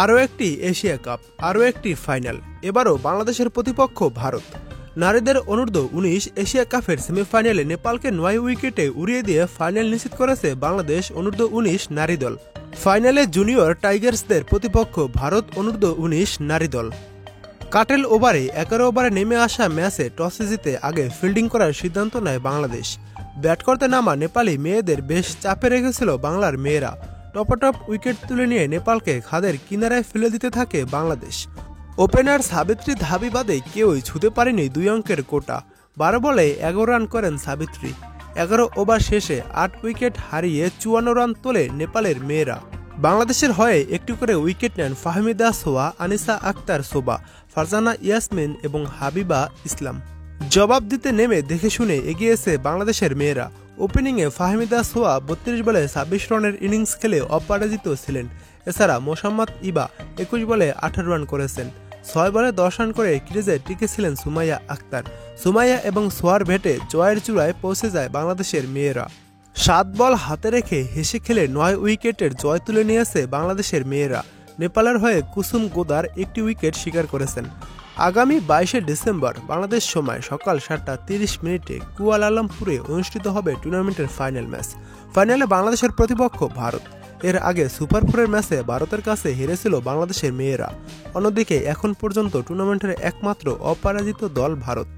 আরও একটি Asia cup, আরও একটি ফাইনাল। এবারও বাংলাদেশের প্রতিপক্ষ ভারত। নারীদের অনূর্ধ্ব-19 এশিয়া কাপের সেমিফাইনালে নেপালকে 9 উইকেটে উড়িয়ে দিয়ে ফাইনাল নিশ্চিত করেছে বাংলাদেশ অনূর্ধ্ব-19 নারী দল। ফাইনালে জুনিয়র টাইগার্সদের প্রতিপক্ষ ভারত অনূর্ধ্ব-19 নারী দল। কাটেল ওভারে 11 ওভারে নেমে আসা ম্যাচে টসে জিতে আগে ফিল্ডিং করার সিদ্ধান্ত নেয় বাংলাদেশ। ব্যাট করতে নামা নেপালি মেয়েদের বেশ চাপে রেখেছিল বাংলার মেয়েরা। টপটপ উইকেট তুলে নিয়ে নেপালকে খাদের কিনারায় ফেলে দিতে থাকে বাংলাদেশ। ওপেনার সাবিত্রী ধাবি বাদে কেউই ছুঁতে পারেনি 2 অঙ্কের কোটা। 12 বলে 11 রান করেন সাবিত্রী। 11 ওভার শেষে 8 উইকেট হারিয়ে 54 রান তোলে নেপালের মেয়েরা। বাংলাদেশের হয়ে একটি করে উইকেট নেন ফাহমিদা সোয়া, আনিসা আক্তার শোভা, ফারজানা ইয়াসমিন এবং হাবিবা ইসলাম। জবাব দিতে নেমে দেখে শুনে এগিয়েছে বাংলাদেশের মেয়েরা। ওপেনিংয়ে ফাহমিদা সোয়া 32 বলে 26 রানের ইনিংস খেলে অপরাজিত ছিলেন। এছাড়া মোসাম্মদ ইবা 21 বলে 18 রান করেছেন। 6 বলে 10 রান করে ক্রিজে টিকেছিলেন সুমাইয়া আক্তার। সুমাইয়া এবং সোয়ার ভেটে জয়ের চূড়ায় পৌঁছে যায় বাংলাদেশের মেয়েরা। 7 বল হাতে রেখে হেসে খেলে 9 উইকেটের জয় তুলে নিয়েছে বাংলাদেশের মেয়েরা। নেপালের হয়ে কুসুম গোদার একটি উইকেট শিকার করেছেন। আগামী 22শে ডিসেম্বর বাংলাদেশ সময় সকাল 7:30 কুয়ালালামপুরে অনুষ্ঠিত হবে টুর্নামেন্টের ফাইনাল ম্যাচ। ফাইনালে বাংলাদেশের প্রতিপক্ষ ভারত। এর আগে সুপার 4-এর ম্যাচে ভারতের কাছে হেরেছিল বাংলাদেশের মেয়েরা। অন্যদিকে এখন পর্যন্ত টুর্নামেন্টের একমাত্র অপরাজিত দল ভারত।